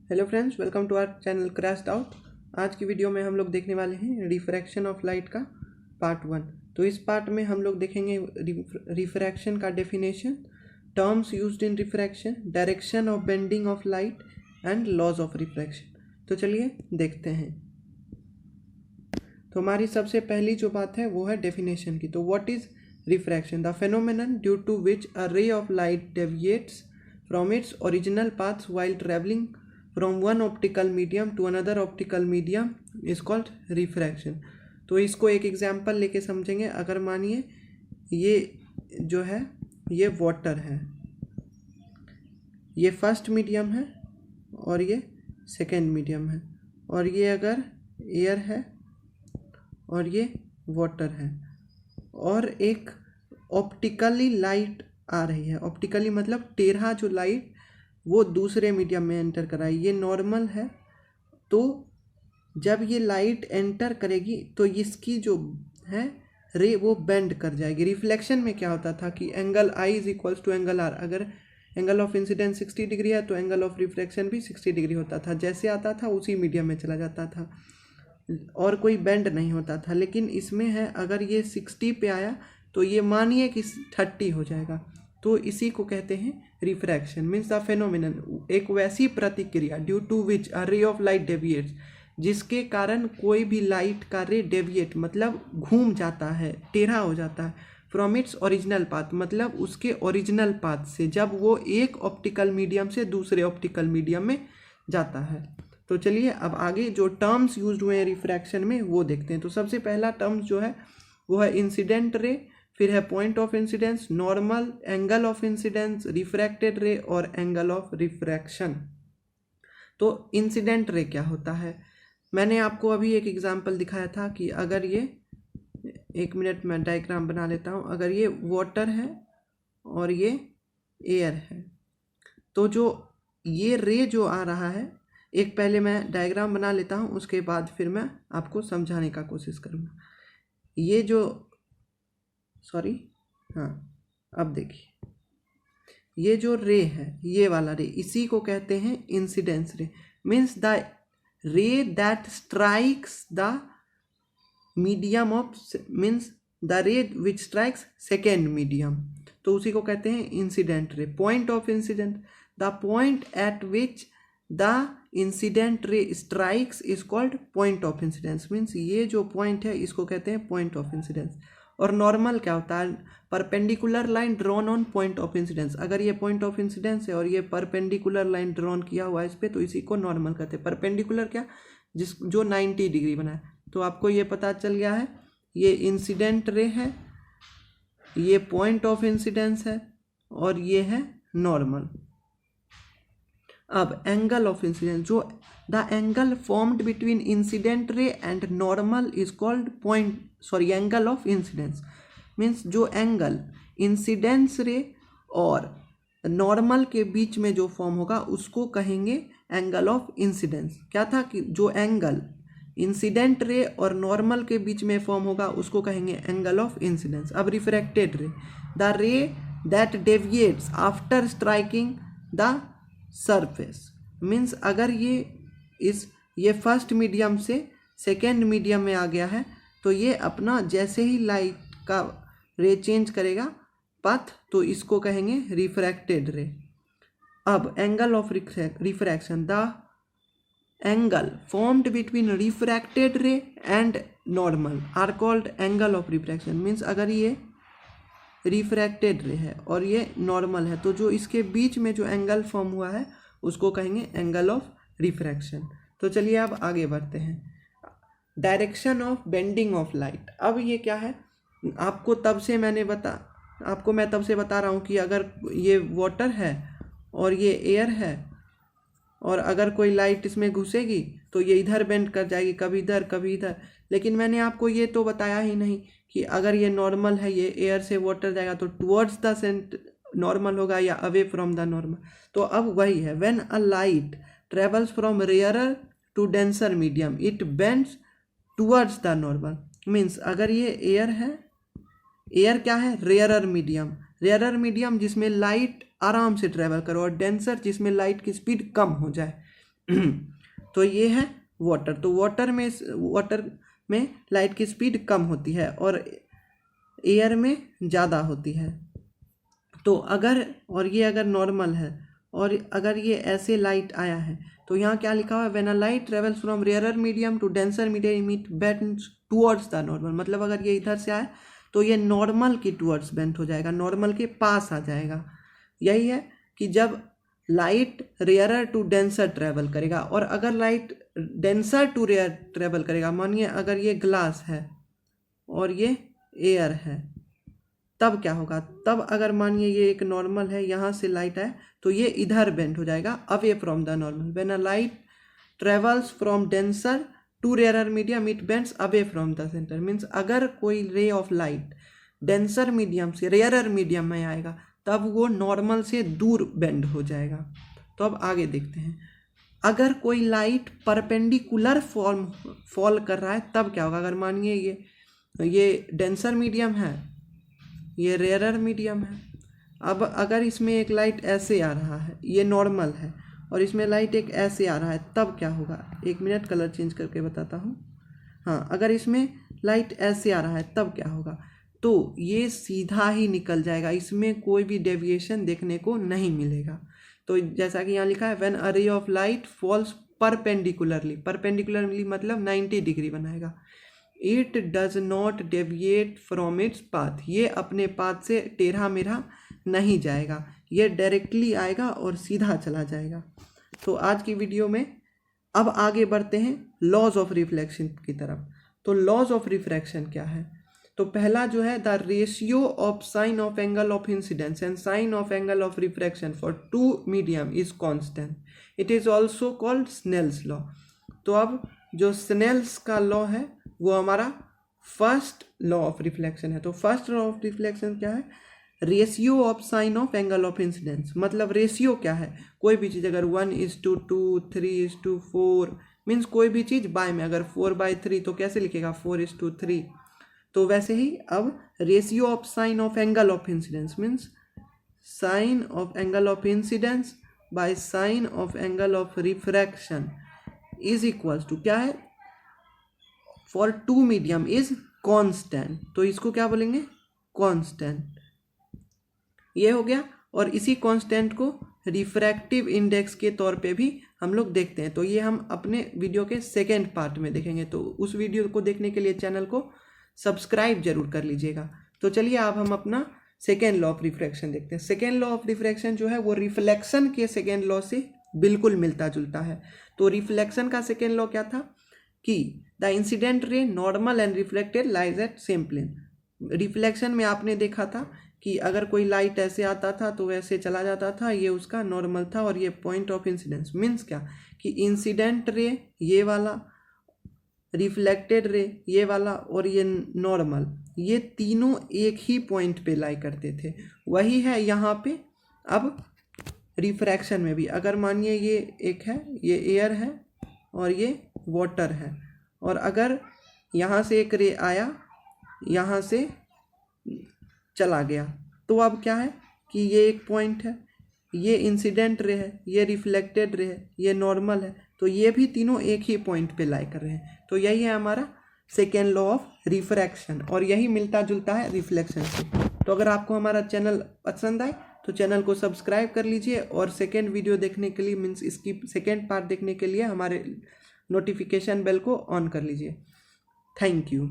Hello friends, welcome to our channel crashed out. आज की video में हम लोग देखने वाले हैं रिफ्रैक्शन ऑफ लाइट का पार्ट 1। तो इस पार्ट में हम लोग देखेंगे रिफ्रैक्शन का definition, terms used in refraction, direction of bending of light and laws of refraction. तो चलिए देखते हैं। तो हमारी सबसे पहली जो बात है वो है डेफिनेशन की। तो what is refraction? The phenomenon due to which a ray of light deviates from its original path while travelling from one optical medium to another optical medium is called refraction. तो इसको एक example लेके समझेंगे। अगर मानिए ये जो है ये वाटर है, ये फर्स्ट मीडियम है और ये सेकेंड मीडियम है, और ये अगर एयर है और ये वाटर है, और एक ऑप्टिकली लाइट आ रही है। ऑप्टिकली मतलब टेढ़ा जो लाइट वो दूसरे मीडियम में एंटर कर रहा है। ये नॉर्मल है, तो जब ये लाइट एंटर करेगी तो इसकी जो है रे वो बेंड कर जाएगी। रिफ्लेक्शन में क्या होता था कि angle I is equals to angle R. अगर एंगल ऑफ इंसिडेंस 60 डिग्री है तो एंगल ऑफ रिफ्लेक्शन भी 60 डिग्री होता था। जैसे आता था उसी मीडियम में चला जाता था और कोई बेंड नहीं होता था। लेकिन इसमें है, अगर ये 60 पे आया तो ये मानिए कि 30 हो जाएगा। तो इसी को कहते हैं रिफ्रैक्शन। मीन्स द फेनोमेनन, एक वैसी प्रतिक्रिया due to which a ray of light deviates, जिसके कारण कोई भी लाइट का रे डेविएट मतलब घूम जाता है, टेढ़ा हो जाता है, फ्रॉम इट्स ओरिजिनल पाथ मतलब उसके ओरिजिनल पाथ से, जब वो एक ऑप्टिकल मीडियम से दूसरे ऑप्टिकल मीडियम में जाता है। तो चलिए अब आगे जो टर्म्स यूज्ड हुए हैं रिफ्रैक्शन में वो देखते हैं। तो सबसे पहला टर्म्स जो है वो है इंसिडेंट रे, फिर है point of incidence, normal, angle of incidence, refracted रे और एंगल ऑफ रिफ्रैक्शन। तो इंसिडेंट रे क्या होता है? मैंने आपको अभी एक एग्जांपल दिखाया था कि अगर ये, एक मिनट में डायग्राम बना लेता हूँ। अगर ये वाटर है और ये एयर है, तो जो ये रे जो आ रहा है, एक पहले मैं डायग्राम बना लेता हूँ, उसके बाद फिर मैं आपको समझाने का कोशिश करूँगा। ये जो सॉरी हाँ, अब देखिए ये जो रे है, ये वाला रे, इसी को कहते हैं इंसिडेंस रे। मीन्स द रे that strikes the medium of, means the रे विच स्ट्राइक्स सेकेंड मीडियम, तो उसी को कहते हैं incident ray. Point of incident, the point eight which the incident रे strikes is called point of incidence. Means ये जो पॉइंट है इसको कहते हैं पॉइंट ऑफ इंसिडेंस। और नॉर्मल क्या होता है? Perpendicular line drawn on point of incidence. अगर ये पॉइंट ऑफ इंसिडेंस है और ये परपेंडिकुलर लाइन ड्रॉन किया हुआ है इस पर, तो इसी को नॉर्मल कहते हैं। परपेंडिकुलर क्या? जो 90 डिग्री बना है। तो आपको ये पता चल गया है, ये इंसिडेंट रे है, ये पॉइंट ऑफ इंसिडेंस है और ये है नॉर्मल। अब एंगल ऑफ इंसिडेंस, जो the angle formed between incident ray and normal is called angle of incidence. Means जो एंगल इंसिडेंस रे और नॉर्मल के बीच में जो फॉर्म होगा उसको कहेंगे एंगल ऑफ इंसिडेंस। क्या था कि जो एंगल इंसिडेंट रे और नॉर्मल के बीच में फॉर्म होगा उसको कहेंगे एंगल ऑफ इंसिडेंस। अब रिफ्रैक्टेड रे, द रे that deviates after striking the surface. Means अगर ये फर्स्ट मीडियम से सेकेंड मीडियम में आ गया है, तो ये अपना जैसे ही लाइट का रे चेंज करेगा पाथ, तो इसको कहेंगे रिफ्रैक्टेड रे। अब angle of refraction, the angle formed between refracted ray and normal are called angle of refraction. Means अगर ये रिफ्रैक्टेड रे है और ये नॉर्मल है, तो जो इसके बीच में जो एंगल फॉर्म हुआ है उसको कहेंगे एंगल ऑफ रिफ्रैक्शन। तो चलिए अब आगे बढ़ते हैं। Direction of bending of light. अब ये क्या है? आपको तब से बता रहा हूँ कि अगर ये वाटर है और ये एयर है, और अगर कोई लाइट इसमें घुसेगी तो ये इधर बेंड कर जाएगी, कभी इधर कभी इधर। लेकिन मैंने आपको ये तो बताया ही नहीं कि अगर ये नॉर्मल है, ये एयर से वाटर जाएगा तो टुवर्ड्स द सेंट नॉर्मल होगा या अवे फ्रॉम द नॉर्मल। तो अब वही है, when a light travels from rarer to denser medium it bends towards the normal. Means अगर ये एयर है, एयर क्या है? Rarer medium. रेयरर मीडियम जिसमें लाइट आराम से ट्रेवल करो, और डेंसर जिसमें लाइट की स्पीड कम हो जाए। तो ये है वाटर। तो वाटर में लाइट की स्पीड कम होती है और एयर में ज़्यादा होती है। तो अगर और ये अगर नॉर्मल है और अगर ये ऐसे लाइट आया है तो यहाँ क्या लिखा हुआ है, when a light travels from rarer medium to denser medium it bends towards the normal. मतलब अगर ये इधर से आए तो ये नॉर्मल की टूवर्ड्स बेंड हो जाएगा, नॉर्मल के पास आ जाएगा। यही है कि जब light rarer to denser travel करेगा और अगर light denser to rare travel करेगा, मानिए अगर ये ग्लास है और ये एयर है, तब क्या होगा, तब अगर मानिए ये एक नॉर्मल है, यहाँ से लाइट है तो ये इधर बेंड हो जाएगा away from the normal. When a light travels from denser to rarer medium it bends away from the centre. Means अगर कोई ray of light denser medium से रेयरर मीडियम में आएगा तब वो नॉर्मल से दूर बेंड हो जाएगा। तो अब आगे देखते हैं, अगर कोई लाइट परपेंडिकुलर फॉल कर रहा है तब क्या होगा। अगर मानिए ये डेंसर मीडियम है, ये रेयरर मीडियम है। अब अगर इसमें एक लाइट ऐसे आ रहा है, ये नॉर्मल है, और इसमें लाइट एक ऐसे आ रहा है, तब क्या होगा। 1 मिनट कलर चेंज करके बताता हूँ। हाँ, अगर इसमें लाइट ऐसे आ रहा है तब क्या होगा, तो ये सीधा ही निकल जाएगा, इसमें कोई भी डेविएशन देखने को नहीं मिलेगा। तो जैसा कि यहाँ लिखा है, when a ray of light falls perpendicularly मतलब 90 डिग्री बनाएगा। It does not deviate from its path, ये अपने पाथ से टेढ़ा मेढ़ा नहीं जाएगा, ये डायरेक्टली आएगा और सीधा चला जाएगा। तो आज की वीडियो में अब आगे बढ़ते हैं लॉज ऑफ रिफ्लेक्शन की तरफ। तो लॉज ऑफ रिफ्रैक्शन क्या है, तो पहला जो है, the ratio of sine of angle of incidence and sine of angle of refraction for two medium is constant, it is also called Snell's law. तो अब जो स्नेल्स का लॉ है वो हमारा फर्स्ट लॉ ऑफ रिफ्लेक्शन है। तो first law of reflection क्या है, ratio of sine of angle of incidence. मतलब रेशियो क्या है, कोई भी चीज़ अगर 1:2, 3:4 मीन्स कोई भी चीज़ बाय में, अगर 4/3 तो कैसे लिखेगा 4:3। तो वैसे ही अब ratio of sine of angle of incidence means sine of angle of incidence by sine of angle of refraction is equals to क्या है, for two medium is constant. तो इसको क्या बोलेंगे, कांस्टेंट। ये हो गया। और इसी कांस्टेंट को रिफ्रैक्टिव इंडेक्स के तौर पे भी हम लोग देखते हैं। तो ये हम अपने वीडियो के सेकेंड पार्ट में देखेंगे। तो उस वीडियो को देखने के लिए चैनल को सब्सक्राइब जरूर कर लीजिएगा। तो चलिए अब हम अपना सेकेंड लॉ ऑफ रिफ्रैक्शन देखते हैं। सेकेंड लॉ ऑफ रिफ्रैक्शन जो है वो रिफ्लेक्शन के सेकेंड लॉ से बिल्कुल मिलता जुलता है। तो रिफ्लेक्शन का सेकेंड लॉ क्या था कि the incident ray normal and reflected lies at same plane. Reflection में आपने देखा था कि अगर कोई लाइट ऐसे आता था तो वैसे चला जाता था, ये उसका नॉर्मल था, और ये पॉइंट ऑफ इंसिडेंस मीन्स क्या कि इंसिडेंट रे ये वाला, रिफ्लेक्टेड रे ये वाला, और ये नॉर्मल, ये तीनों एक ही पॉइंट पे लाई करते थे। वही है यहाँ पे अब रिफ्रैक्शन में भी। अगर मानिए ये एक है, ये एयर है और ये वाटर है, और अगर यहाँ से एक रे आया, यहाँ से चला गया, तो अब क्या है कि ये एक पॉइंट है, ये इंसिडेंट रे है, ये रिफ्लेक्टेड रे है, ये नॉर्मल है, तो ये भी तीनों एक ही पॉइंट पे लाई कर रहे हैं। तो यही है हमारा सेकेंड लॉ ऑफ रिफ्रैक्शन, और यही मिलता जुलता है रिफ्लेक्शन से। तो अगर आपको हमारा चैनल पसंद आए तो चैनल को सब्सक्राइब कर लीजिए, और सेकेंड वीडियो देखने के लिए मीन्स इसकी सेकेंड पार्ट देखने के लिए हमारे नोटिफिकेशन बेल को ऑन कर लीजिए। Thank you.